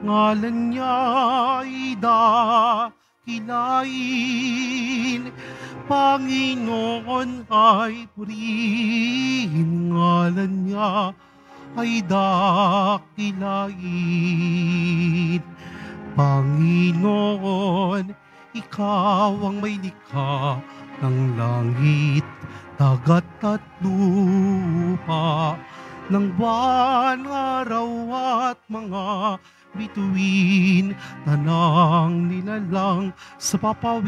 ngalan niya'y dakilain. Panginoon ay purihin, ngalan niya ay dakilain. Panginoon, ikaw ang may likha ng langit, dagat at lupa, ng buwan, araw at mga bituin, tanang nilalang sa papawirin.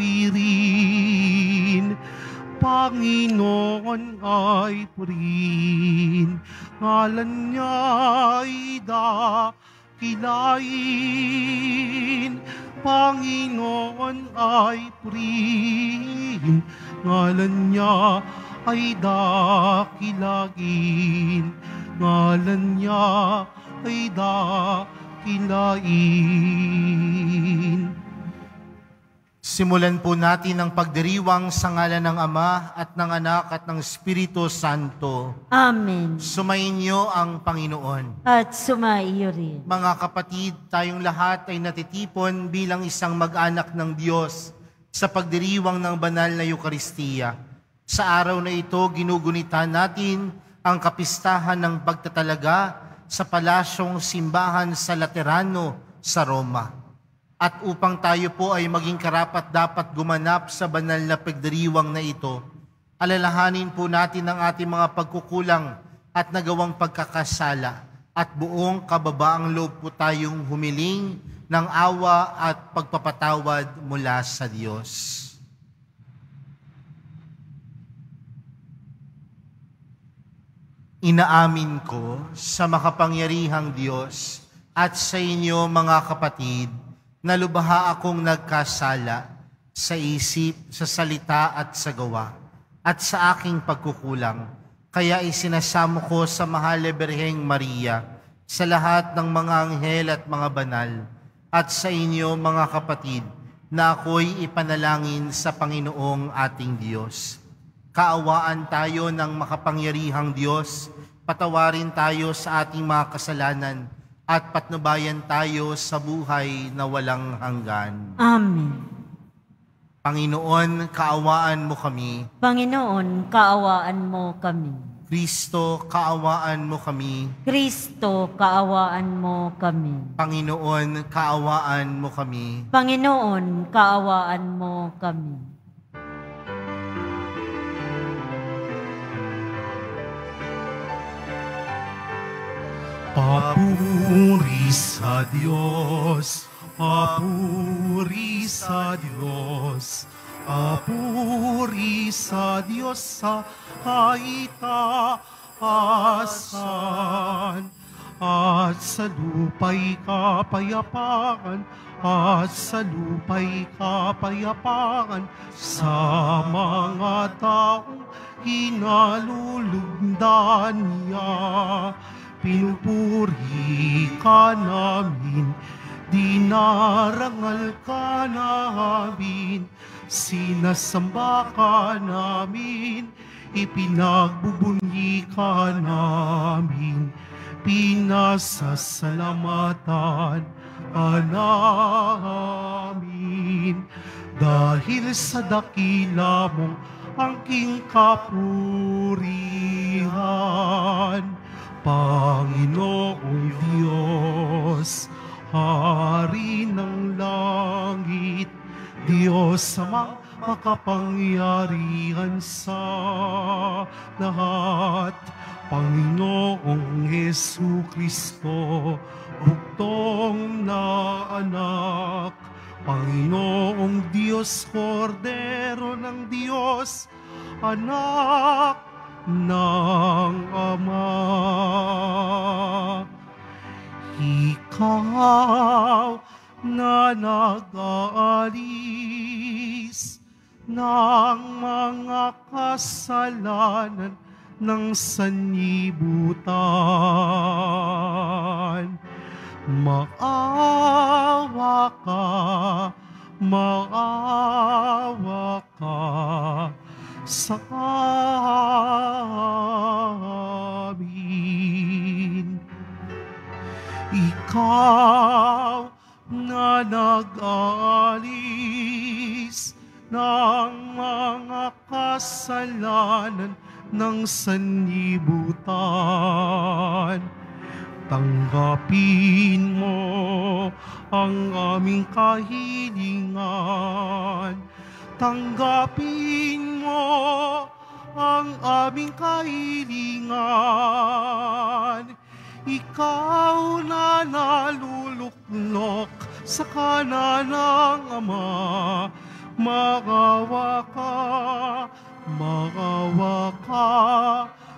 Panginoon ay purihin, ngalan niya'y dakilain. Panginoon ay purihin, ngalan niya ay dakilain. Ngalan niya ay dakilain. Simulan po natin ang pagdiriwang sa ngalan ng Ama at ng Anak at ng Espiritu Santo. Amen. Sumainyo ang Panginoon. At sumaiyo rin. Mga kapatid, tayong lahat ay natitipon bilang isang mag-anak ng Diyos sa pagdiriwang ng banal na Eukaristiya. Sa araw na ito, ginugunita natin ang kapistahan ng pagtatalaga sa palasyong simbahan sa Laterano sa Roma. At upang tayo po ay maging karapat-dapat gumanap sa banal na pagdiriwang na ito, alalahanin po natin ang ating mga pagkukulang at nagawang pagkakasala at buong kababaang loob po tayong humiling ng awa at pagpapatawad mula sa Diyos. Inaamin ko sa makapangyarihang Diyos at sa inyo mga kapatid na lubha akong nagkasala sa isip, sa salita at sa gawa at sa aking pagkukulang. Kaya isinasamo ko sa mahal na Birheng Maria, sa lahat ng mga anghel at mga banal, at sa inyo mga kapatid na ako'y ipanalangin sa Panginoong ating Diyos. Kaawaan tayo ng makapangyarihang Diyos, patawarin tayo sa ating mga kasalanan, at patnubayan tayo sa buhay na walang hanggan. Amen. Panginoon, kaawaan mo kami. Panginoon, kaawaan mo kami. Kristo, kaawaan mo kami. Kristo, kaawaan mo kami. Panginoon, kaawaan mo kami. Panginoon, kaawaan mo kami. Papuri sa Diyos, papuri sa Diyos, papuri sa Diyos sa kaitaasan. At sa lupa'y kapayapaan, at sa lupa'y kapayapaan sa mga taong hinalulugdan niya. Pinupuri ka namin, dinarangal ka namin, sinasamba ka namin, ipinagbubunyi ka namin, pinasasalamatan ka namin. Dahil sa dakila mong angking kapurihan, Panginoong Diyos, Hari ng langit, Diyos Ama, makapangyarihan sa lahat, Panginoong Jesucristo, bugtong na anak, Panginoong Diyos, Kordero ng Diyos, anak ng Ama. Ikaw na nag-aalis ng mga kasalanan ng sanlibutan, maawa ka sa amin. Ikaw na nag-alis ng mga kasalanan ng sanlibutan. Tanggapin mo ang aming kahilingan. Tanggapin mo ang aming kahilingan. Ikaw na naluluklok sa kanan ng Ama, maawa ka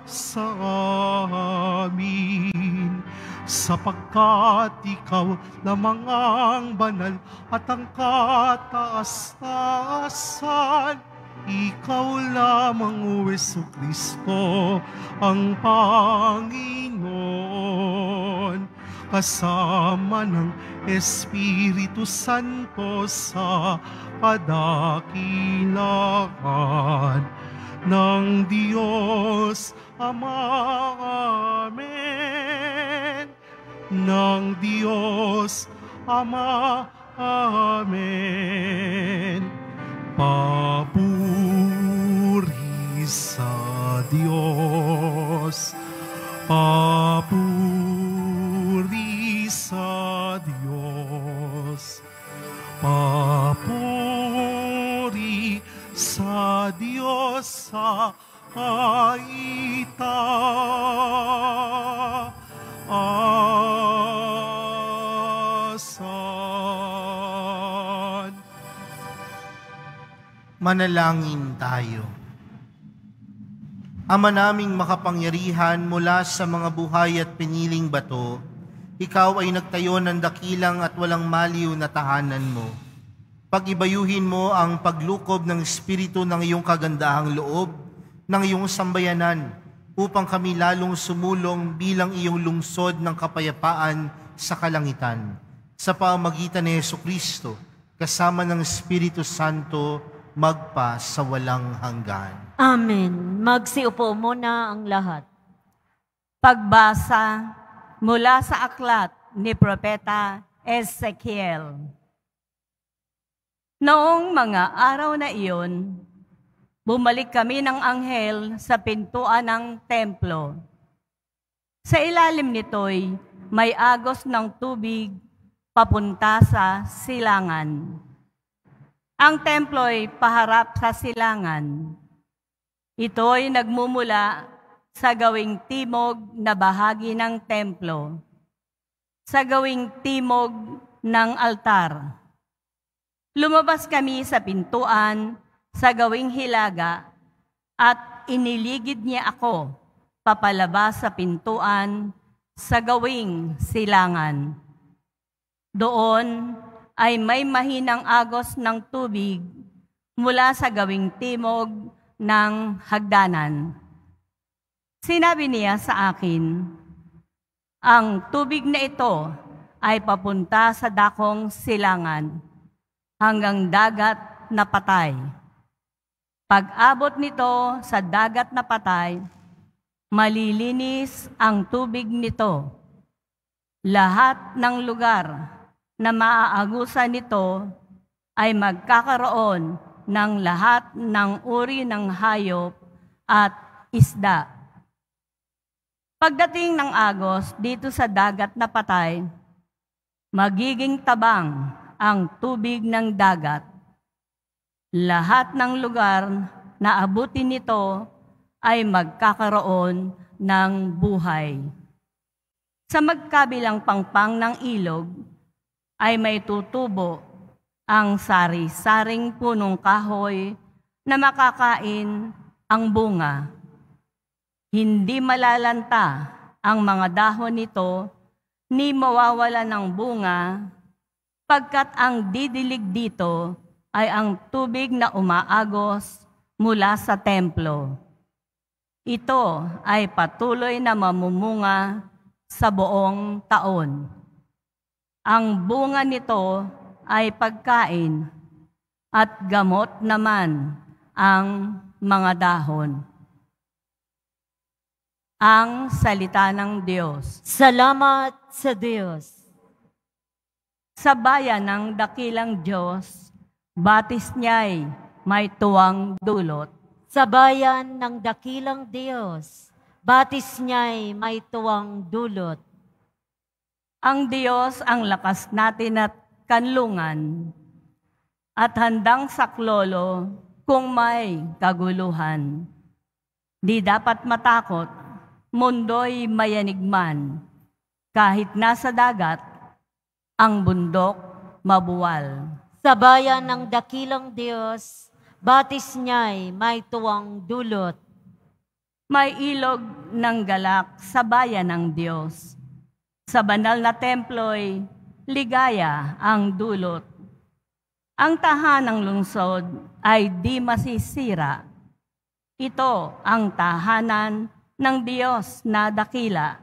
sa amin. Sapagkat ikaw lamang ang banal at ang kataas-taasan. Ikaw lamang, O Jesucristo, ang Panginoon, kasama ng Espiritu Santo sa kadakilaan ng Diyos Ama. Amen. Ng Diyos Ama. Amen. Papuri sa Diyos. Papuri sa Diyos. Papuri sa Diyos sa kaitaasan. Manalangin tayo. Ama naming makapangyarihan, mula sa mga buhay at piniling bato, ikaw ay nagtayo ng dakilang at walang maliw na tahanan mo. Pag-ibayuhin mo ang paglukob ng Espiritu ng iyong kagandahang loob, ng iyong sambayanan, upang kami lalong sumulong bilang iyong lungsod ng kapayapaan sa kalangitan. Sa pamamagitan ni Jesucristo, kasama ng Espiritu Santo, magpa sa walang hanggan. Amen. Magsiupo muna ang lahat. Pagbasa mula sa aklat ni Propeta Ezekiel. Noong mga araw na iyon, bumalik kami ng anghel sa pintuan ng templo. Sa ilalim nito'y may agos ng tubig papunta sa silangan. Ang templo'y paharap sa silangan. Ito'y nagmumula sa gawing timog na bahagi ng templo, sa gawing timog ng altar. Lumabas kami sa pintuan sa gawing hilaga at iniligid niya ako papalabas sa pintuan sa gawing silangan. Doon ay may mahinang agos ng tubig mula sa gawing timog ng hagdanan. Sinabi niya sa akin, ang tubig na ito ay papunta sa dakong silangan hanggang dagat na patay. Pag-abot nito sa dagat na patay, malilinis ang tubig nito. Lahat ng lugar na maaagusan nito ay magkakaroon ng lahat ng uri ng hayop at isda. Pagdating ng agos dito sa dagat na patay, magiging tabang ang tubig ng dagat. Lahat ng lugar na abutin nito ay magkakaroon ng buhay. Sa magkabilang pangpang ng ilog ay may tutubo ang sari-saring punong kahoy na makakain ang bunga. Hindi malalanta ang mga dahon nito ni mawawala ng bunga, pagkat ang didilig dito ay ang tubig na umaagos mula sa templo. Ito ay patuloy na mamumunga sa buong taon. Ang bunga nito ay pagkain at gamot naman ang mga dahon. Ang salita ng Diyos. Salamat sa Diyos. Sa bayan ng dakilang Diyos, batis niya'y may tuwang dulot. Sa bayan ng dakilang Diyos, batis niya'y may tuwang dulot. Ang Diyos ang lakas natin at kanlungan, at handang saklolo kung may kaguluhan. Di dapat matakot, mundo'y mayanigman, kahit nasa dagat, ang bundok mabuwal. Sa bayan ng dakilang Diyos, batis niya'y may tuwang dulot. May ilog ng galak sa bayan ng Diyos. Sa banal na templo'y ligaya ang dulot. Ang tahanang lungsod ay di masisira. Ito ang tahanan ng Diyos na dakila.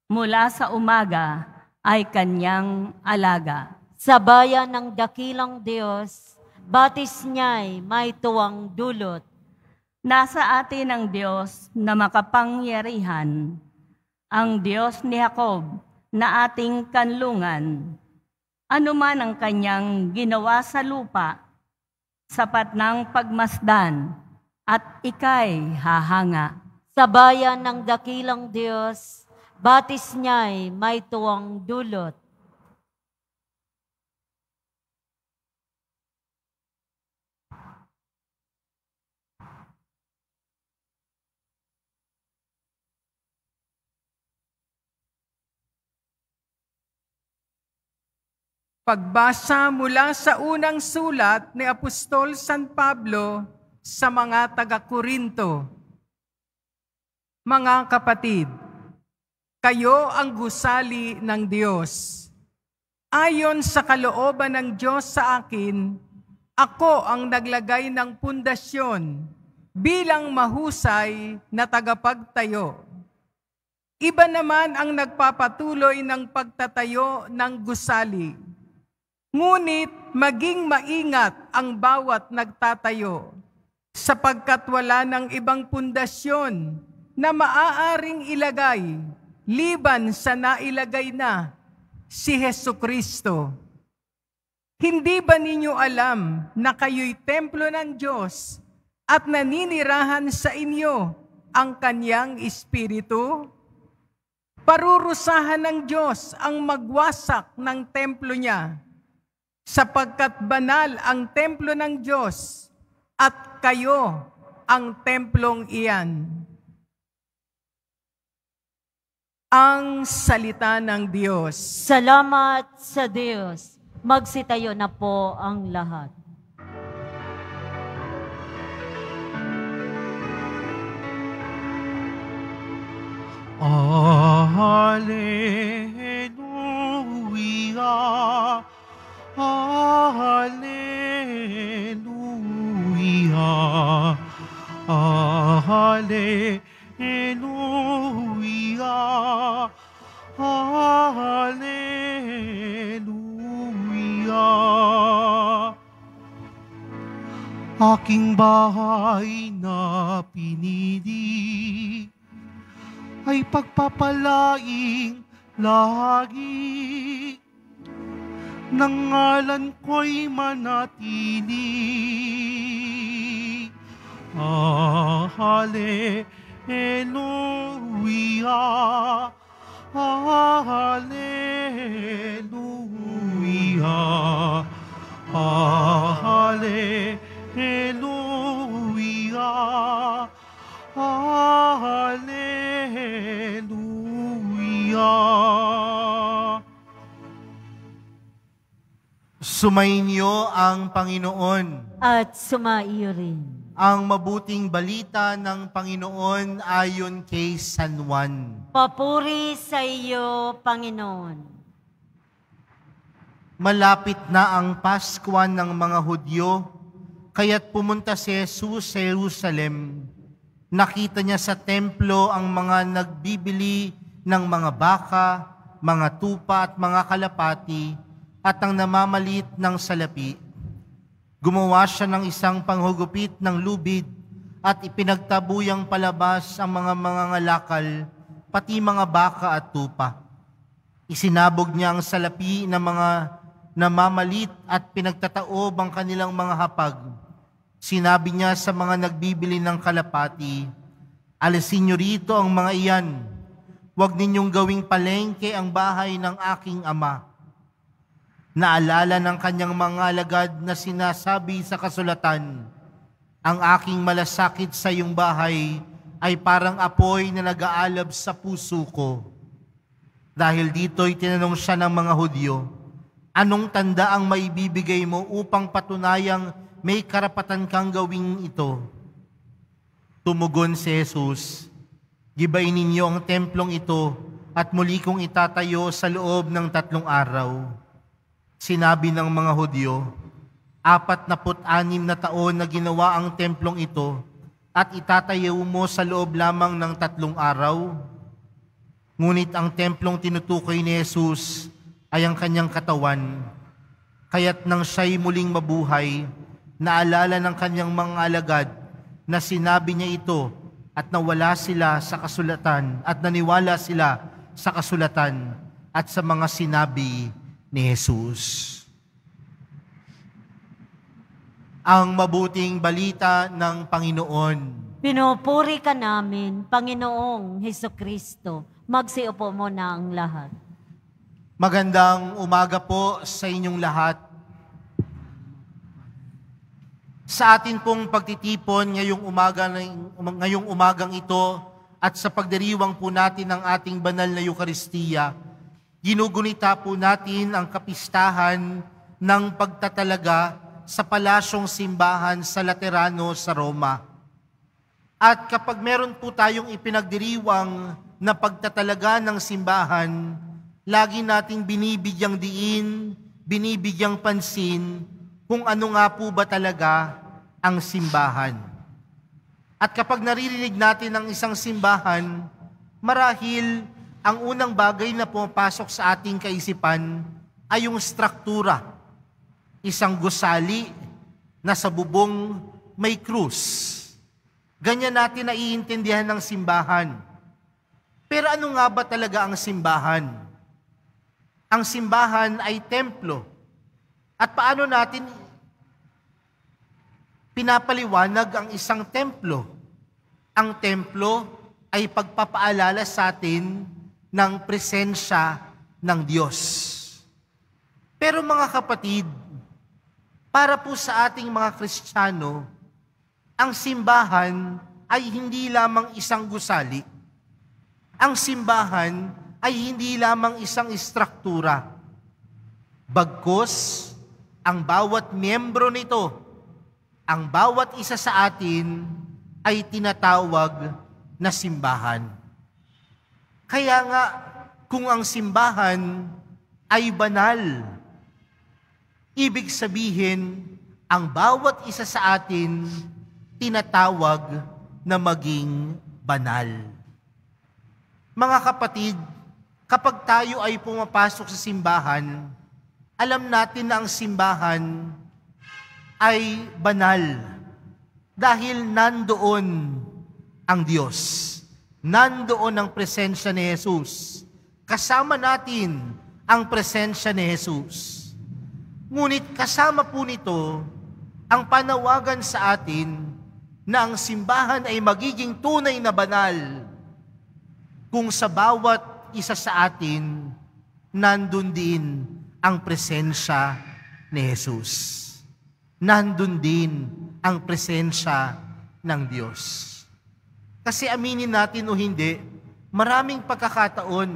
Mula sa umaga ay kanyang alaga. Sa bayan ng dakilang Diyos, batis niya'y may tuwang dulot. Nasa atin ang Diyos na makapangyarihan, ang Diyos ni Jacob na ating kanlungan. Ano man ang kanyang ginawa sa lupa, sapat ng pagmasdan at ika'y hahanga. Sa bayan ng dakilang Diyos, batis niya'y may tuwang dulot. Pagbasa mula sa unang sulat ni Apostol San Pablo sa mga taga-Korinto. Mga kapatid, kayo ang gusali ng Diyos. Ayon sa kalooban ng Diyos sa akin, ako ang naglagay ng pundasyon bilang mahusay na tagapagtayo. Iba naman ang nagpapatuloy ng pagtatayo ng gusali. Ngunit maging maingat ang bawat nagtatayo, sapagkat wala ng ibang pundasyon na maaaring ilagay, liban sa nailagay na, si Hesukristo. Hindi ba ninyo alam na kayo'y templo ng Diyos at naninirahan sa inyo ang Kanyang Espiritu? Parurusahan ng Diyos ang magwasak ng templo niya, sapagkat banal ang templo ng Diyos at kayo ang templong iyan. Ang salita ng Diyos. Salamat sa Diyos. Magsitayo na po ang lahat. Alleluia, Alleluia, Alleluia, Alleluia. Aking bahay na pinili ay pagpapalaing lagi, ng ngalan ko'y manatili. Alleluia, Alleluia, Alleluia, Alleluia. Sumainyo ang Panginoon. At sumaiyo rin. Ang mabuting balita ng Panginoon ayon kay San Juan. Papuri sa iyo, Panginoon. Malapit na ang Pasko ng mga Hudyo, kaya't pumunta si Jesus sa Jerusalem. Nakita niya sa templo ang mga nagbibili ng mga baka, mga tupa at mga kalapati, at ang namamalit ng salapi. Gumawa siya ng isang panghugupit ng lubid at ipinagtabuyang palabas ang mga mangangalakal, pati mga baka at tupa. Isinabog niya ang salapi ng mga namamalit at pinagtataob ang kanilang mga hapag. Sinabi niya sa mga nagbibili ng kalapati, "Alisin niyo rito ang mga iyan. Huwag ninyong gawing palengke ang bahay ng aking ama." Naalala ng kanyang mga alagad na sinasabi sa kasulatan, "Ang aking malasakit sa iyong bahay ay parang apoy na nag-aalab sa puso ko." Dahil dito'y tinanong siya ng mga Hudyo, "Anong tanda ang maibibigay mo upang patunayang may karapatan kang gawing ito?" Tumugon si Jesus, "Gibain ninyo ang templong ito at muli kong itatayo sa loob ng 3 araw." Sinabi ng mga Hudyo, 46 na taon na ginawa ang templong ito at itatayo mo sa loob lamang ng 3 araw? Ngunit ang templong tinutukoy ni Jesus ay ang kanyang katawan. Kaya't nang siya'y muling mabuhay, naalala ng kanyang mga alagad na sinabi niya ito at nawala sila sa kasulatan at naniwala sila sa kasulatan at sa mga sinabi ni Jesus. Ang mabuting balita ng Panginoon. Pinupuri ka namin, Panginoong Hesukristo. Magsiupo mo na ang lahat. Magandang umaga po sa inyong lahat. Sa atin pong pagtitipon ngayong umagang ito at sa pagdiriwang po natin ng ating banal na Eukaristiya, ginugunita po natin ang kapistahan ng pagtatalaga sa palasyong simbahan sa Laterano sa Roma. At kapag meron po tayong ipinagdiriwang na pagtatalaga ng simbahan, lagi nating binibigyang diin, binibigyang pansin kung ano nga po ba talaga ang simbahan. At kapag naririnig natin ang isang simbahan, marahil ang unang bagay na pumapasok sa ating kaisipan ay yung struktura. Isang gusali na sa bubong may krus. Ganyan natin naiintindihan ng simbahan. Pero ano nga ba talaga ang simbahan? Ang simbahan ay templo. At paano natin pinapaliwanag ang isang templo? Ang templo ay pagpapaalala sa atin ng presensya ng Diyos. Pero mga kapatid, para po sa ating mga Kristiyano, ang simbahan ay hindi lamang isang gusali. Ang simbahan ay hindi lamang isang istruktura. Bagkus, ang bawat miyembro nito, ang bawat isa sa atin ay tinatawag na simbahan. Kaya nga, kung ang simbahan ay banal, ibig sabihin, ang bawat isa sa atin tinatawag na maging banal. Mga kapatid, kapag tayo ay pumapasok sa simbahan, alam natin na ang simbahan ay banal dahil nandoon ang Diyos. Nandoon ang presensya ni Jesus. Kasama natin ang presensya ni Jesus. Ngunit kasama po nito ang panawagan sa atin na ang simbahan ay magiging tunay na banal kung sa bawat isa sa atin nandun din ang presensya ni Jesus. Nandun din ang presensya ng Diyos. Kasi aminin natin o hindi, maraming pagkakataon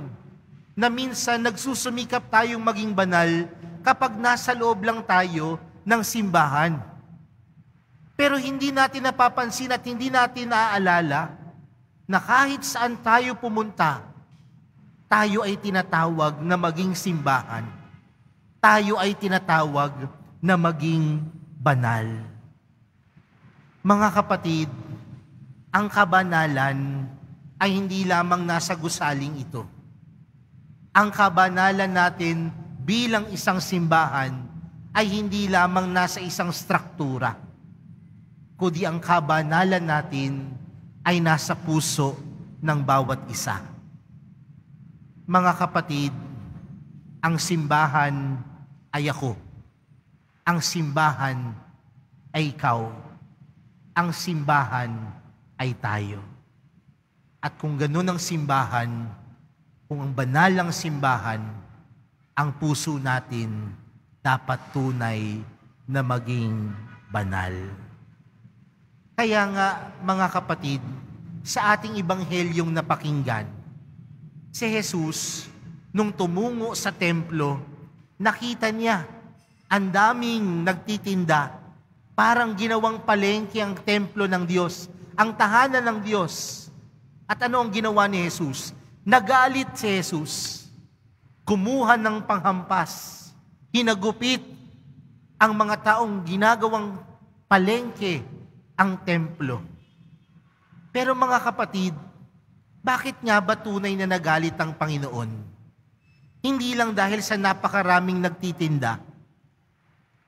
na minsan nagsusumikap tayong maging banal kapag nasa loob lang tayo ng simbahan. Pero hindi natin napapansin at hindi natin naaalala na kahit saan tayo pumunta, tayo ay tinatawag na maging simbahan. Tayo ay tinatawag na maging banal. Mga kapatid, ang kabanalan ay hindi lamang nasa gusaling ito. Ang kabanalan natin bilang isang simbahan ay hindi lamang nasa isang struktura. kundi ang kabanalan natin ay nasa puso ng bawat isa. Mga kapatid, ang simbahan ay ako. Ang simbahan ay ikaw. Ang simbahan ay tayo. At kung ganun ang simbahan, kung ang banal ang simbahan, ang puso natin dapat tunay na maging banal. Kaya nga, mga kapatid, sa ating ibanghelyong napakinggan, si Jesus, nung tumungo sa templo, nakita niya, ang daming nagtitinda, parang ginawang palengke ang templo ng Diyos, ang tahanan ng Diyos. At ano ang ginawa ni Jesus? Nagalit si Jesus. Kumuha ng panghampas, hinagupit ang mga taong ginagawang palengke ang templo. Pero mga kapatid, bakit nga ba tunay na nagalit ang Panginoon? Hindi lang dahil sa napakaraming nagtitinda,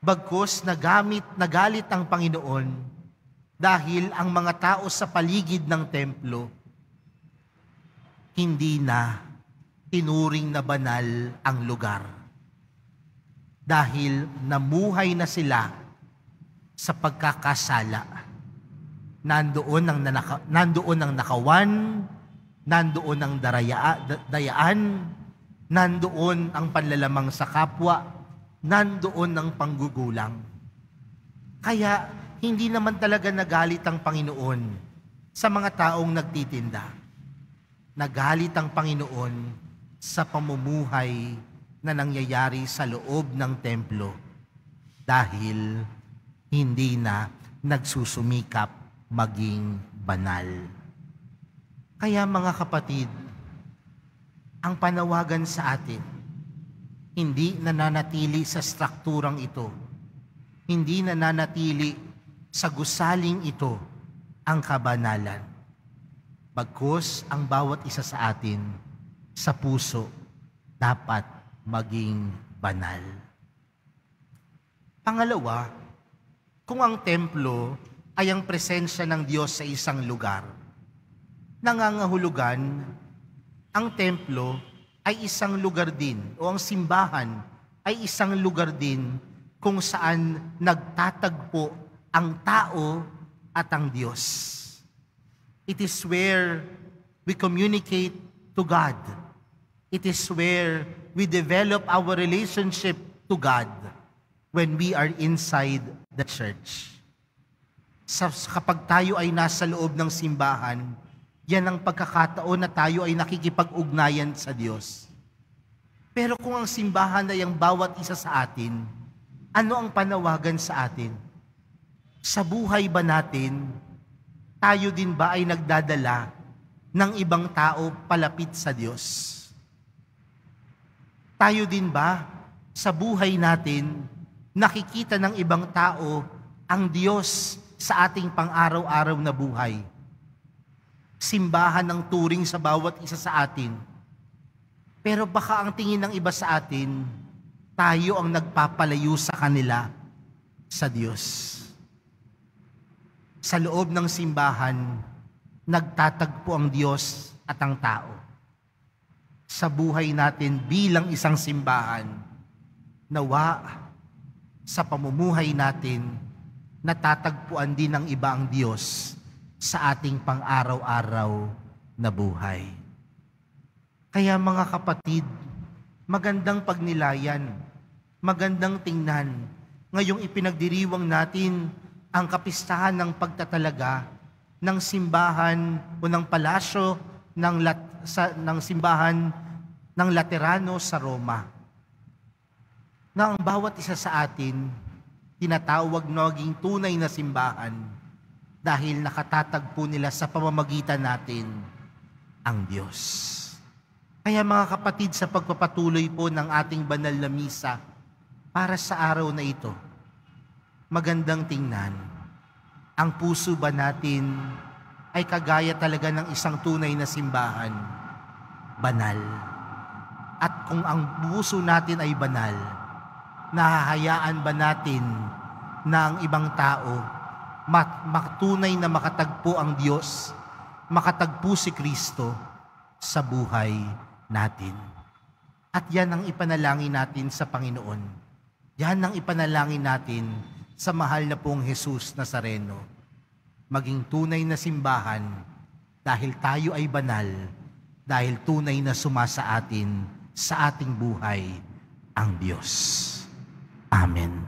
bagkus nagalit ang Panginoon dahil ang mga tao sa paligid ng templo hindi na tinuring na banal ang lugar. Dahil namuhay na sila sa pagkakasala. Nandoon ang nakawan, nandoon ang dayaan, nandoon ang panlalamang sa kapwa, nandoon ang panggugulang. Kaya hindi naman talaga nagalit ang Panginoon sa mga taong nagtitinda. Nagalit ang Panginoon sa pamumuhay na nangyayari sa loob ng templo dahil hindi na nagsusumikap maging banal. Kaya mga kapatid, ang panawagan sa atin, hindi nananatili sa strukturang ito, hindi nananatili sa gusaling ito ang kabanalan. Bagkus ang bawat isa sa atin sa puso dapat maging banal. Pangalawa, kung ang templo ay ang presensya ng Diyos sa isang lugar, nangangahulugan, ang templo ay isang lugar din o ang simbahan ay isang lugar din kung saan nagtatagpo ang tao at ang Diyos. It is where we communicate to God. It is where we develop our relationship to God when we are inside the church. Kapag tayo ay nasa loob ng simbahan, yan ang pagkakataon na tayo ay nakikipag-ugnayan sa Diyos. Pero kung ang simbahan ay ang bawat isa sa atin, ano ang panawagan sa atin? Sa buhay ba natin, tayo din ba ay nagdadala ng ibang tao palapit sa Diyos? Tayo din ba sa buhay natin nakikita ng ibang tao ang Diyos sa ating pang-araw-araw na buhay? Simbahan ng turing sa bawat isa sa atin. Pero baka ang tingin ng iba sa atin, tayo ang nagpapalayo sa kanila sa Diyos. Sa loob ng simbahan, nagtatagpo ang Diyos at ang tao. Sa buhay natin bilang isang simbahan, nawa sa pamumuhay natin, natatagpuan din ng iba ang Diyos sa ating pang-araw-araw na buhay. Kaya mga kapatid, magandang pagnilayan, magandang tingnan, ngayong ipinagdiriwang natin ang kapistahan ng pagtatalaga ng simbahan o ng palasyo ng simbahan ng Laterano sa Roma. Na ang bawat isa sa atin, tinatawag na maging tunay na simbahan dahil nakatatagpo nila sa pamamagitan natin ang Diyos. Kaya mga kapatid, sa pagpapatuloy po ng ating banal na misa para sa araw na ito, magandang tingnan, ang puso ba natin ay kagaya talaga ng isang tunay na simbahan, banal. At kung ang puso natin ay banal, nahahayaan ba natin na ang ibang tao matunay na makatagpo ang Diyos, makatagpo si Kristo sa buhay natin. At yan ang ipanalangin natin sa Panginoon. Yan ang ipanalangin natin sa mahal na pong Jesus Nazareno. Maging tunay na simbahan dahil tayo ay banal, dahil tunay na sumasa atin sa ating buhay ang Diyos. Amen.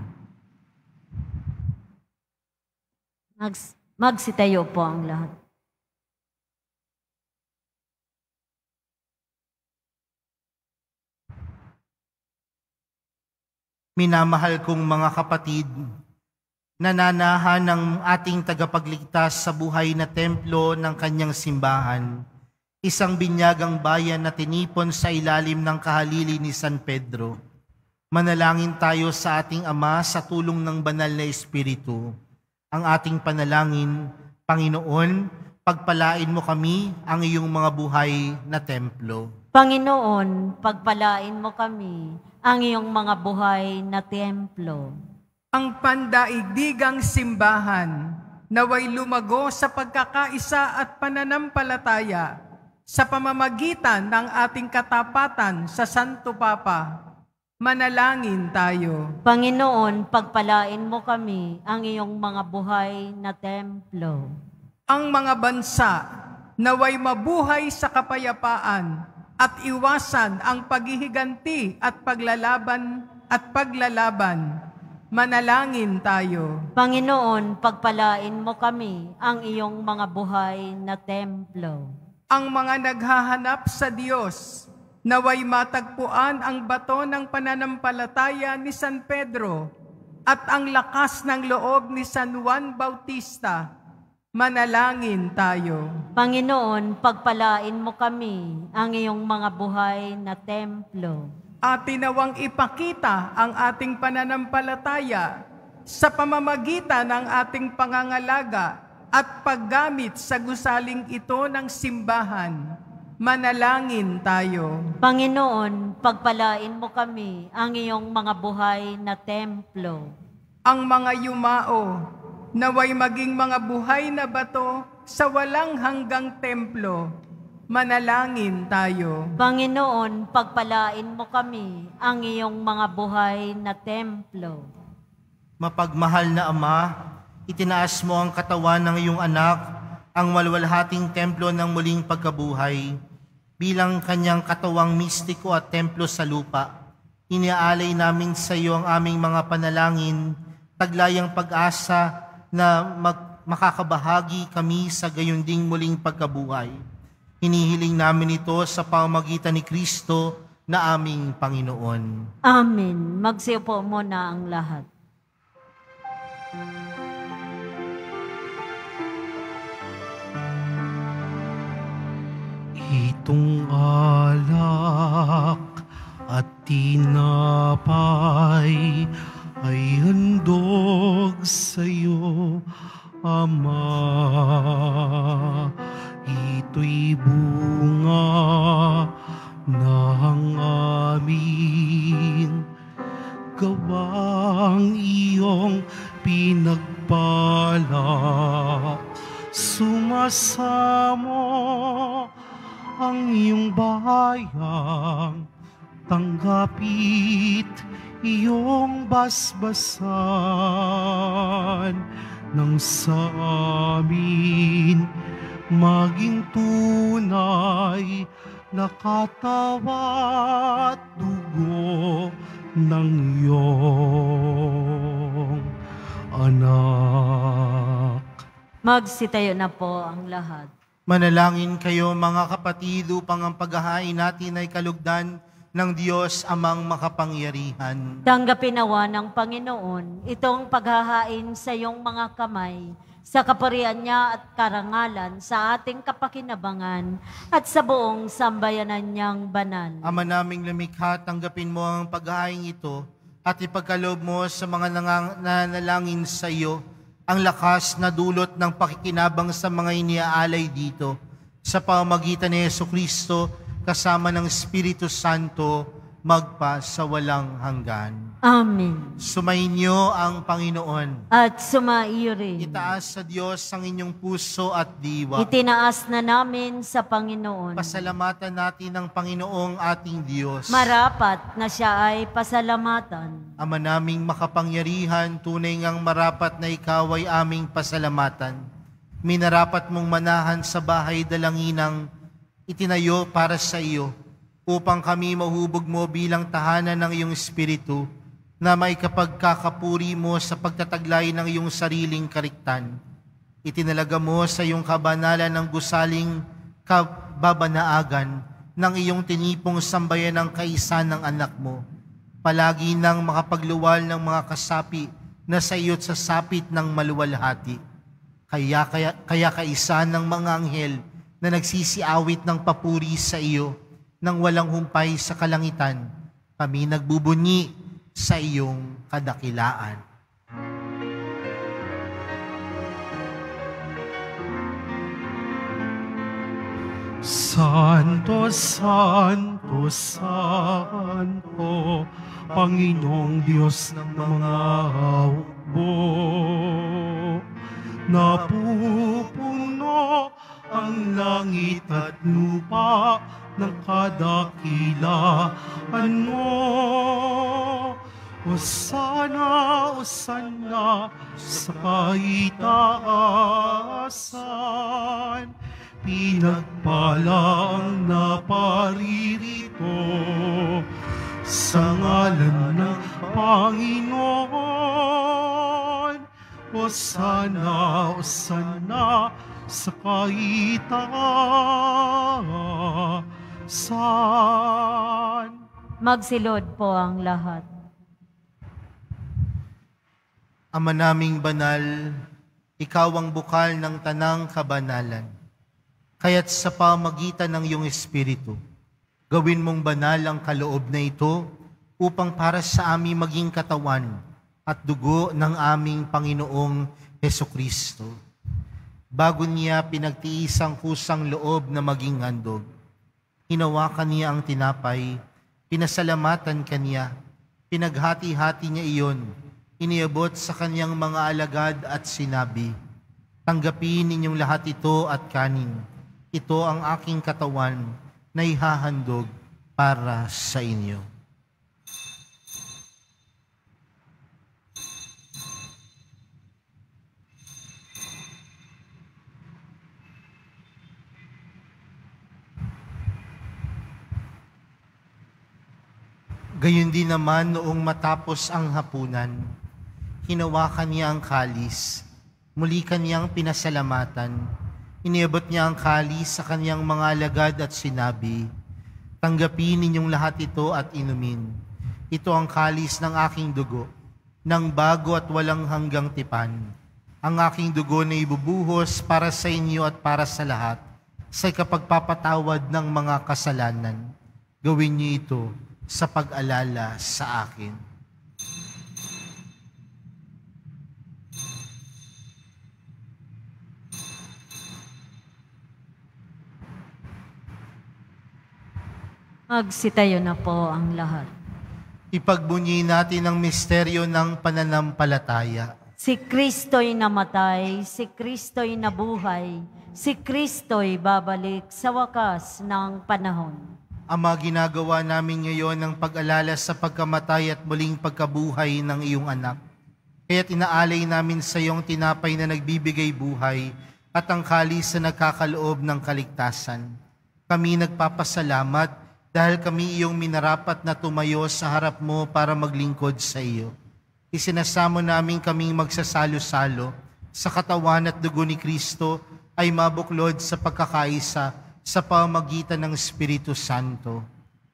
Magsitayo po ang lahat. Minamahal kong mga kapatid, nananahan ng ating tagapagligtas sa buhay na templo ng kanyang simbahan, isang binyagang bayan na tinipon sa ilalim ng kahalili ni San Pedro. Manalangin tayo sa ating Ama sa tulong ng banal na Espiritu. Ang ating panalangin, Panginoon, pagpalain mo kami ang iyong mga buhay na templo. Panginoon, pagpalain mo kami ang iyong mga buhay na templo. Ang pandaigdigang simbahan naway lumago sa pagkakaisa at pananampalataya sa pamamagitan ng ating katapatan sa Santo Papa. Manalangin tayo. Panginoon, pagpalain mo kami ang iyong mga buhay na templo. Ang mga bansa naway mabuhay sa kapayapaan at iwasan ang paghihiganti at paglalaban. Manalangin tayo. Panginoon, pagpalain mo kami ang iyong mga buhay na templo. Ang mga naghahanap sa Diyos, naway matagpuan ang bato ng pananampalataya ni San Pedro at ang lakas ng loob ni San Juan Bautista. Manalangin tayo. Panginoon, pagpalain mo kami ang iyong mga buhay na templo. Atin nawang ipakita ang ating pananampalataya sa pamamagitan ng ating pangangalaga at paggamit sa gusaling ito ng simbahan. Manalangin tayo. Panginoon, pagpalain mo kami ang iyong mga buhay na templo. Ang mga yumao, naway maging mga buhay na bato sa walang hanggang templo. Manalangin tayo. Panginoon, pagpalain mo kami ang iyong mga buhay na templo. Mapagmahal na Ama, itinaas mo ang katawan ng iyong anak, ang walwalhating templo ng muling pagkabuhay, bilang kanyang katawang mistiko at templo sa lupa. Iniaalay namin sa iyo ang aming mga panalangin, taglayang pag-asa na makakabahagi kami sa gayunding muling pagkabuhay. Hinihiling namin ito sa pamamagitan ni Kristo na aming Panginoon. Amen. Magsiupo muna ang lahat. Itong alak at tinapay ay handog sa iyo, Ama. Ito'y bunga ng aming gawang iyong pinagpala. Sumasamo ang iyong bayang, tanggapit iyong basbasan nang sa amin maging tunay na katawan at dugo ng iyong anak. Magsitayo na po ang lahat. Manalangin kayo mga kapatid upang ang paghahain natin ay kalugdan ng Diyos Amang makapangyarihan. Tanggapin nawa ng Panginoon itong paghahain sa iyong mga kamay, sa kapurihan niya at karangalan, sa ating kapakinabangan at sa buong sambayanan niyang banal. Ama naming lumikha, tanggapin mo ang paghahain ito at ipagkaloob mo sa mga nanalangin sa iyo ang lakas na dulot ng pakikinabang sa mga iniaalay dito sa pamamagitan ni Jesucristo kasama ng Espiritu Santo magpa sa walang hanggan. Amen. Sumainyo ang Panginoon. At sumaiyo rin. Itaas sa Diyos ang inyong puso at diwa. Itinaas na namin sa Panginoon. Pasalamatan natin ang Panginoong ating Diyos. Marapat na siya ay pasalamatan. Ama naming makapangyarihan, tunay ngang marapat na ikaw ay aming pasalamatan. Minarapat mong manahan sa bahay dalanginang itinayo para sa iyo, upang kami mahubog mo bilang tahanan ng iyong Espiritu, na may kapagkakapuri mo sa pagtataglay ng iyong sariling kariktan. Itinalaga mo sa iyong kabanalan ng gusaling kababanaagan ng iyong tinipong sambayan ng kaisa ng anak mo, palagi nang makapagluwal ng mga kasapi na sa iyo't sa sapit ng maluwalhati. Kaya kaisa ng mga anghel na nagsisiawit ng papuri sa iyo nang walang humpay sa kalangitan, kami nagbubunyi sa iyong kadakilaan. Santo, Santo, Santo, Panginoong Diyos ng mga hukbo. Napupuno ang langit at lupa ng kadakilaan mo. Hosana, Hosana sa kaitaasan. Pinagpala ang naparirito sa ngalan ng Panginoon. Hosana, Hosana sa kaitaasan. Magsilod po ang lahat. Ama naming banal, ikaw ang bukal ng tanang kabanalan. Kaya't sa pamagitan ng iyong Espiritu, gawin mong banal ang kaloob na ito upang para sa aming maging katawan at dugo ng aming Panginoong Hesukristo. Bago niya pinagtiis ang kusang loob na maging handog, hinawakan niya ang tinapay, pinasalamatan kaniya, pinaghati-hati niya iyon, iniabot sa kanyang mga alagad at sinabi, "Tanggapin ninyong lahat ito at kanin. Ito ang aking katawan na ihahandog para sa inyo." Gayon din naman noong matapos ang hapunan, hinawakan niya ang kalis, muli kanyang pinasalamatan, iniabot niya ang kalis sa kanyang mga alagad at sinabi, "Tanggapin ninyong lahat ito at inumin. Ito ang kalis ng aking dugo, ng bago at walang hanggang tipan. Ang aking dugo na ibubuhos para sa inyo at para sa lahat, sa kapagpapatawad ng mga kasalanan. Gawin niyo ito sa pag-alala sa akin." Magsitayo na po ang lahat. Ipagbunyi natin ang misteryo ng pananampalataya. Si Kristo'y namatay, si Kristo'y nabuhay, si Kristo'y babalik sa wakas ng panahon. Ama, ginagawa namin ngayon ang pag-alala sa pagkamatay at muling pagkabuhay ng iyong anak. Kaya't inaalay namin sa iyong tinapay na nagbibigay buhay at ang kalis na nagkakaloob ng kaligtasan. Kami nagpapasalamat dahil kami iyong minarapat na tumayo sa harap mo para maglingkod sa iyo. Isinasamo namin kaming magsasalo-salo sa katawan at dugo ni Kristo ay mabuklod sa pagkakaisa sa pamamagitan ng Espiritu Santo.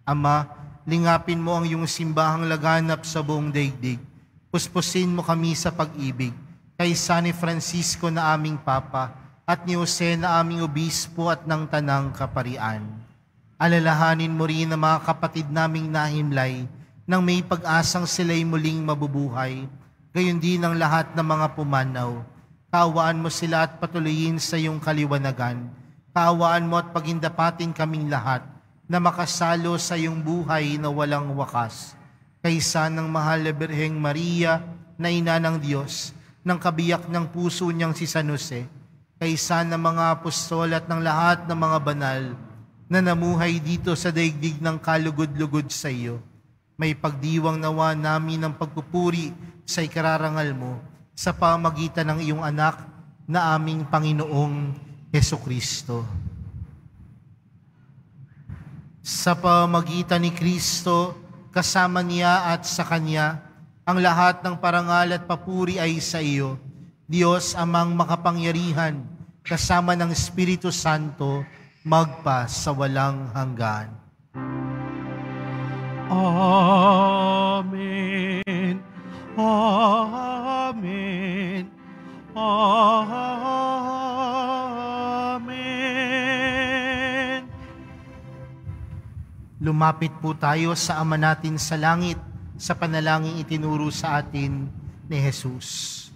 Ama, lingapin mo ang iyong simbahang laganap sa buong daigdig. Puspusin mo kami sa pag-ibig kay San Francisco na aming Papa at ni Jose na aming Obispo at ng Tanang Kaparian. Alalahanin mo rin ang mga kapatid naming nahimlay nang may pag-asang sila'y muling mabubuhay, gayon din ang lahat ng mga pumanaw. Kaawaan mo sila at patuloyin sa iyong kaliwanagan. Kaawaan mo at pagindapatin kaming lahat na makasalo sa iyong buhay na walang wakas, kaysa ng mahal na Birheng Maria na ina ng Diyos, ng kabiyak ng puso niyang si San Jose, kaysa ng mga apostol at ng lahat ng mga banal na namuhay dito sa daigdig ng kalugod-lugod sa iyo. May pagdiwang nawa namin ng pagpupuri sa ikararangal mo sa pamagitan ng iyong anak na aming Panginoong Hesukristo. Sa pamagitan ni Kristo, kasama niya at sa Kanya, ang lahat ng parangal at papuri ay sa iyo, Diyos amang makapangyarihan, kasama ng Espiritu Santo, magpa sa walang hanggan. Amen. Amen. Amen. Lumapit po tayo sa Ama natin sa langit sa panalangin itinuro sa atin ni Jesus.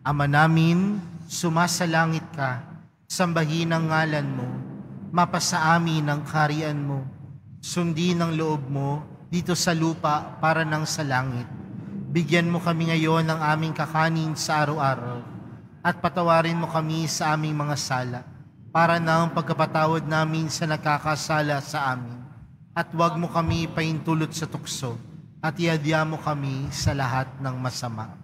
Ama namin, sumasalangit ka, sambahin ang ngalan mo, mapasa amin ang kaharian mo, sundin ang loob mo dito sa lupa para nang sa langit. Bigyan mo kami ngayon ng aming kakanin sa araw-araw at patawarin mo kami sa aming mga sala para nang pagkapatawad namin sa nakakasala sa amin. At huwag mo kami paintulot sa tukso at iadya mo kami sa lahat ng masama.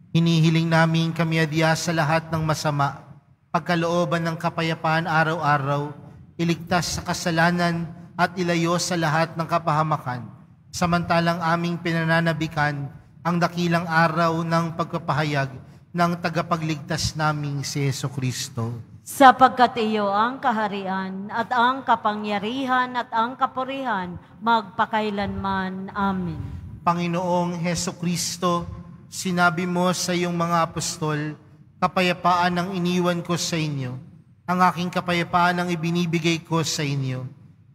Hinihiling namin kami adya sa lahat ng masama, pagkalooban ng kapayapaan araw-araw, iligtas sa kasalanan at ilayo sa lahat ng kapahamakan, samantalang aming pinananabikan ang dakilang araw ng pagpapahayag ng tagapagligtas naming si Hesukristo. Sapagkat iyo ang kaharian at ang kapangyarihan at ang kapurihan magpakailanman. Amen. Panginoong Hesukristo, sinabi mo sa iyong mga apostol, kapayapaan ang iniwan ko sa inyo, ang aking kapayapaan ang ibinibigay ko sa inyo.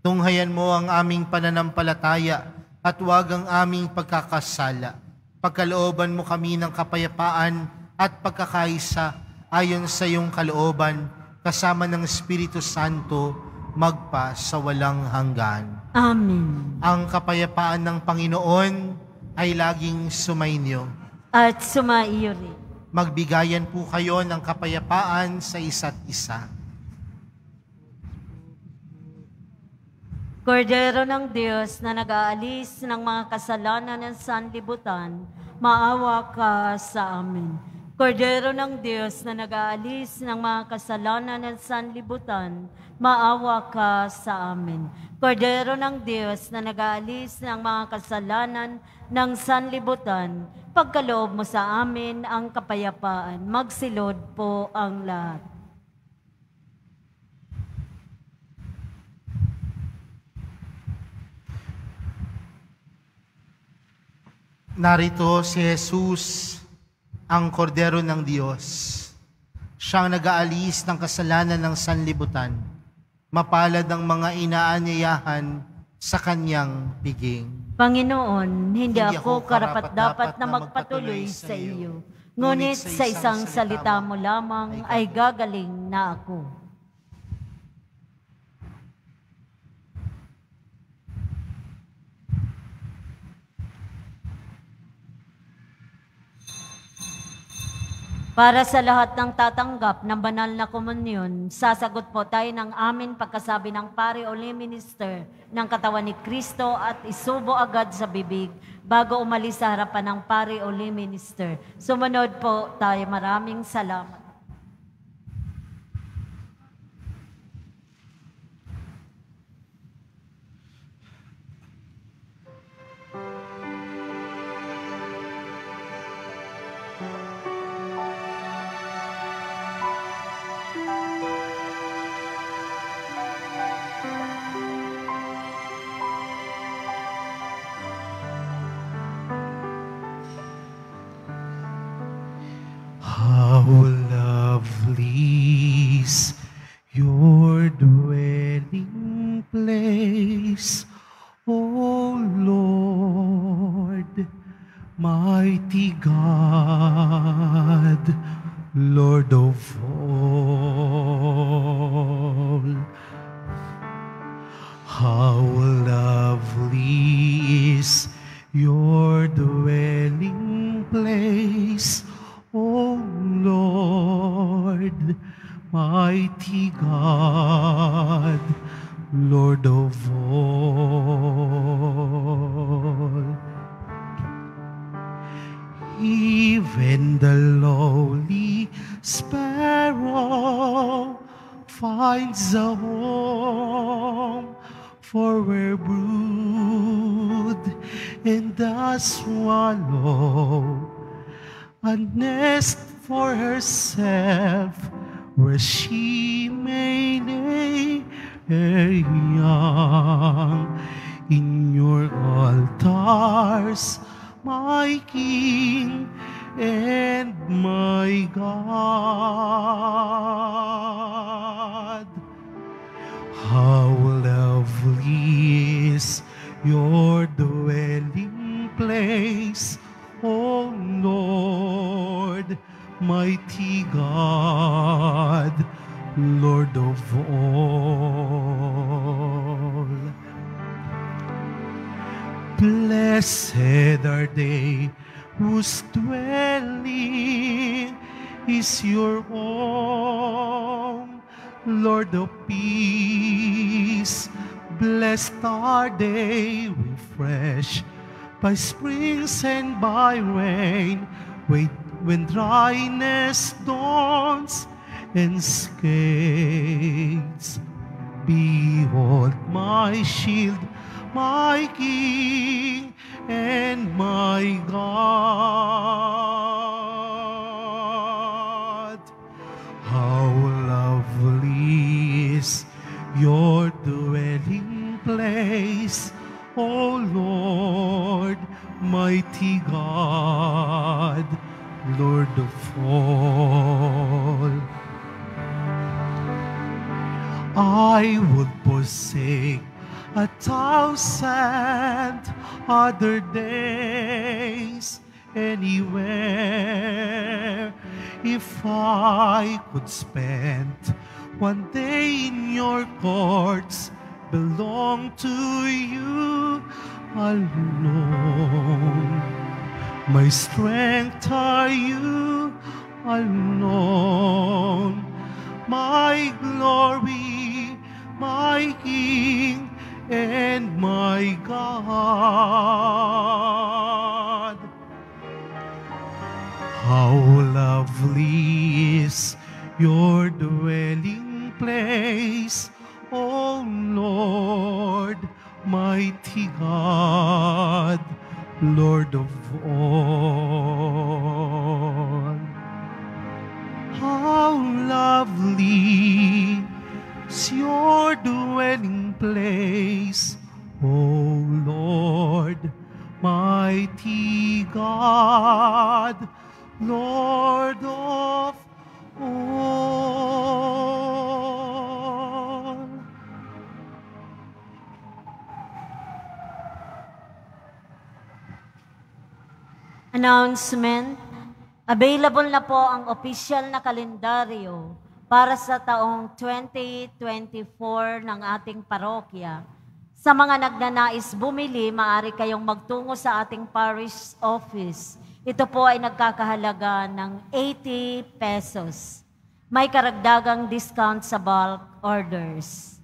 Tunghayan mo ang aming pananampalataya at huwag ang aming pagkakasala. Pagkalooban mo kami ng kapayapaan at pagkakaisa ayon sa iyong kalooban, kasama ng Espiritu Santo, magpa sa walang hanggan. Amen. Ang kapayapaan ng Panginoon ay laging sumainyo. At sumaiyo rin. Magbigayan po kayo ng kapayapaan sa isa't isa. Kordero ng Diyos na nag-aalis ng mga kasalanan ng sanlibutan, maawa ka sa amin. Kordero ng Diyos na nag-aalis ng mga kasalanan ng sanlibutan, maawa ka sa amin. Kordero ng Diyos na nag-aalis ng mga kasalanan ng sanlibutan, pagkaloob mo sa amin ang kapayapaan. Magsilod po ang lahat. Narito si Jesus, ang Kordero ng Diyos. Siyang nag-aalis ng kasalanan ng sanlibutan. Mapalad ang mga inaanyayahan sa kanyang piging. Panginoon, hindi ako karapat-dapat na magpatuloy sa iyo. Ngunit sa isang salita mo lamang ay gagaling na ako. Para sa lahat ng tatanggap ng banal na komunyon, sasagot po tayo ng amin pagkasabi ng Pari o Lay Minister ng katawan ni Kristo at isubo agad sa bibig bago umalis sa harapan ng Pari o Lay Minister. Sumunod po tayo. Maraming salamat. How lovely is your dwelling place, O Lord, mighty God, Lord of all. How lovely is your dwelling place, O Lord, mighty God, Lord of all. Even the lowly sparrow finds a home for her brood, and the swallow a nest for herself where she may lay her young. In your altars, my King and my God. How lovely is your dwelling place, O Lord, mighty God, Lord of all. Blessed are they whose dwelling is your home, Lord of peace. Blessed are they, refreshed by springs and by rain, when dryness dawns and scales. Behold my shield, my King and my God. How lovely is your dwelling place, O Lord, mighty God, Lord of all. I would forsake 1,000 other days anywhere if I could spend one day in your courts, belong to you alone. My strength are you alone, my glory, my King and my God. How lovely is your dwelling place, O Lord, mighty God, Lord of all. How lovely is your dwelling place, O Lord, mighty God, Lord of all. Announcement. Available na po ang official na kalendaryo para sa taong 2024 ng ating parokya. Sa mga nagnanais bumili, maaari kayong magtungo sa ating parish office. Ito po ay nagkakahalaga ng 80 pesos. May karagdagang discount sa bulk orders.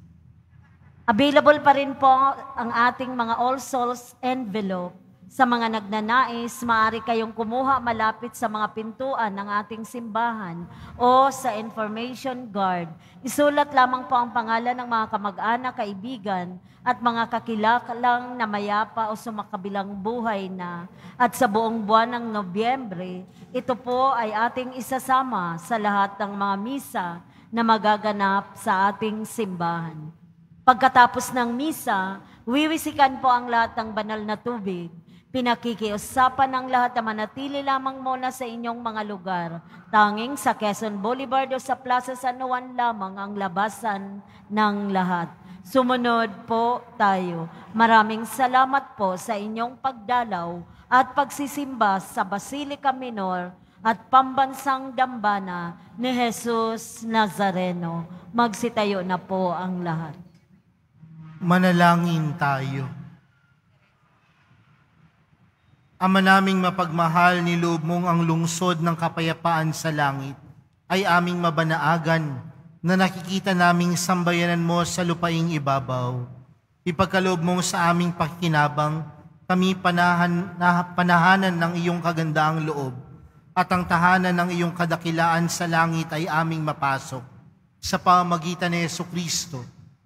Available pa rin po ang ating mga All Souls envelope. Sa mga nagnanais, maaari kayong kumuha malapit sa mga pintuan ng ating simbahan o sa information guard. Isulat lamang po ang pangalan ng mga kamag-anak, kaibigan at mga kakilalang na mayapa o sumakabilang buhay na. At sa buong buwan ng Nobyembre, ito po ay ating isasama sa lahat ng mga misa na magaganap sa ating simbahan. Pagkatapos ng misa, wiwisikan po ang lahat ng banal na tubig. Pinakikiusapan ng lahat na manatili lamang muna sa inyong mga lugar. Tanging sa Quezon Boulevard o sa Plaza San Juan lamang ang labasan ng lahat. Sumunod po tayo. Maraming salamat po sa inyong pagdalaw at pagsisimba sa Basilica Minor at Pambansang Dambana ni Jesus Nazareno. Magsitayo na po ang lahat. Manalangin tayo. Ama naming mapagmahal, niloob mong ang lungsod ng kapayapaan sa langit ay aming mabanaagan na nakikita naming sambayanan mo sa lupaing ibabaw. Ipagkaloob mong sa aming pakikinabang, kami panahanan ng iyong kagandaang loob at ang tahanan ng iyong kadakilaan sa langit ay aming mapasok sa pamamagitan ni Jesucristo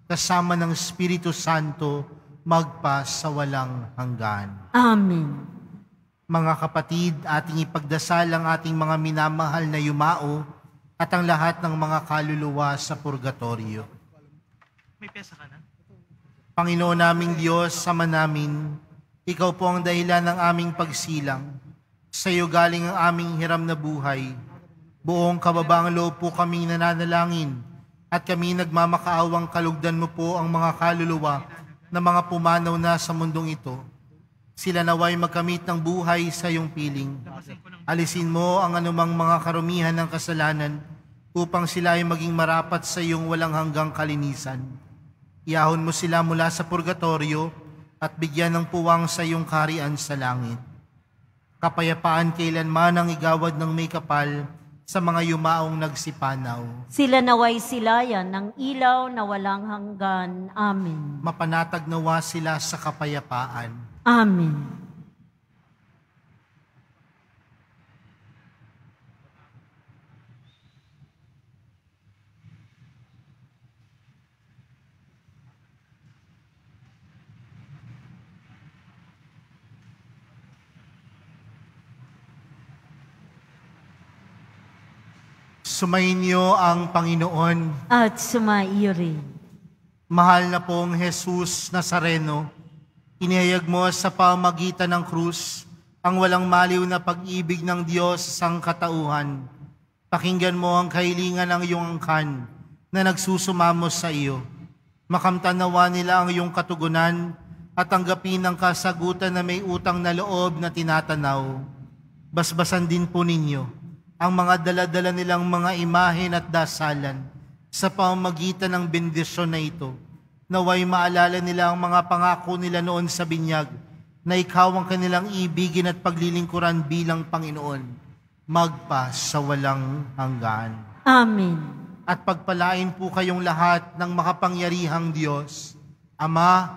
kasama ng Espiritu Santo magpa sa walang hanggan. Amen. Mga kapatid, ating ipagdasal ang ating mga minamahal na yumao at ang lahat ng mga kaluluwa sa purgatorio. May pesa ka na? Panginoon naming Diyos, Ama namin, Ikaw po ang dahilan ng aming pagsilang. Sa iyo galing ang aming hiram na buhay. Buong kababaang loob po kaming nananalangin at kami nagmamakaawang kalugdan mo po ang mga kaluluwa na mga pumanaw na sa mundong ito. Sila naway magkamit ng buhay sa iyong piling. Alisin mo ang anumang mga karumihan ng kasalanan upang sila ay maging marapat sa iyong walang hanggang kalinisan. Iahon mo sila mula sa purgatorio at bigyan ng puwang sa iyong kaharian sa langit. Kapayapaan kailanman ang igawad ng may kapal sa mga yumaong nagsipanaw. Sila naway silayan ng ilaw na walang hanggan. Amen. Mapanatag nawa sila sa kapayapaan. Amen. Sumainyo ang Panginoon. At sumaiyo rin. Mahal na pong Jesus Nazareno, inihayag mo sa pamagitan ng krus ang walang maliw na pag-ibig ng Diyos sa sangkatauhan. Pakinggan mo ang kahilingan ng iyong angkan na nagsusumamo sa iyo. Makamtan nawa nila ang iyong katugunan at tanggapin ang kasagutan na may utang na loob na tinatanaw. Basbasan din po ninyo ang mga dala-dala nilang mga imahen at dasalan sa pamamagitan ng bendisyon na ito. Naway maalala nila ang mga pangako nila noon sa binyag na ikaw ang kanilang ibigin at paglilingkuran bilang Panginoon, magpa sa walang hanggan. Amen. At pagpalain po kayong lahat ng makapangyarihang Diyos, Ama,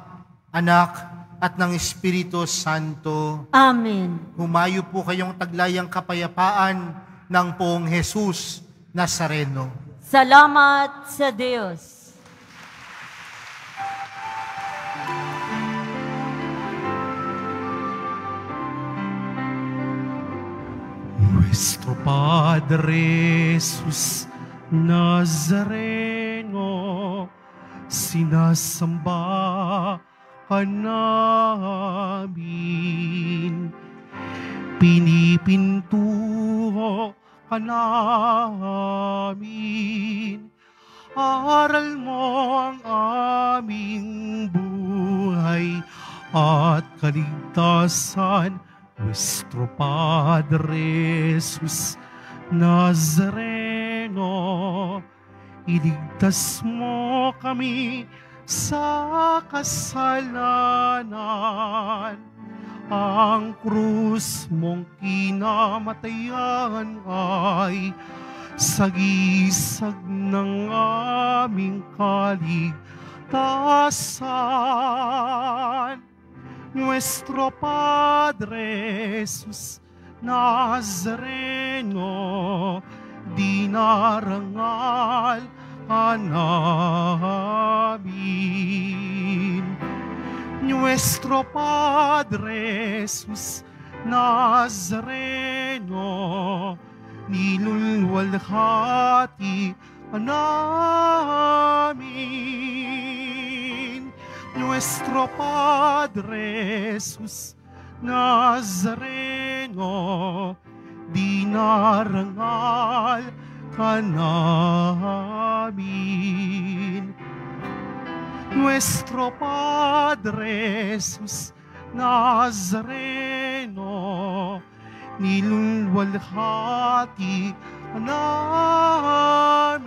Anak, at ng Espiritu Santo. Amen. Humayo po kayong taglayang kapayapaan ng Poong Jesus Nazareno. Salamat sa Diyos. Nuestro Padre Jesus Nazareno, sinasamba ka namin. Pinipintuho ka namin. Aral mo ang aming buhay at kaligtasan. Nuestro Padre Jesus Nazareno, iligtas mo kami sa kasalanan. Ang krus mong kinamatayan ay sagisag ng aming kaligtasan. Nuestro Padre Jesus Nazareno, dinarangal ka namin. Nuestro Padre Jesus Nazareno, nilulwalhati ka namin. Nuestro Padre Jesus Nazareno, dinarangal ka namin. Nuestro Padre Jesus Nazareno, nilulwalhati ka namin.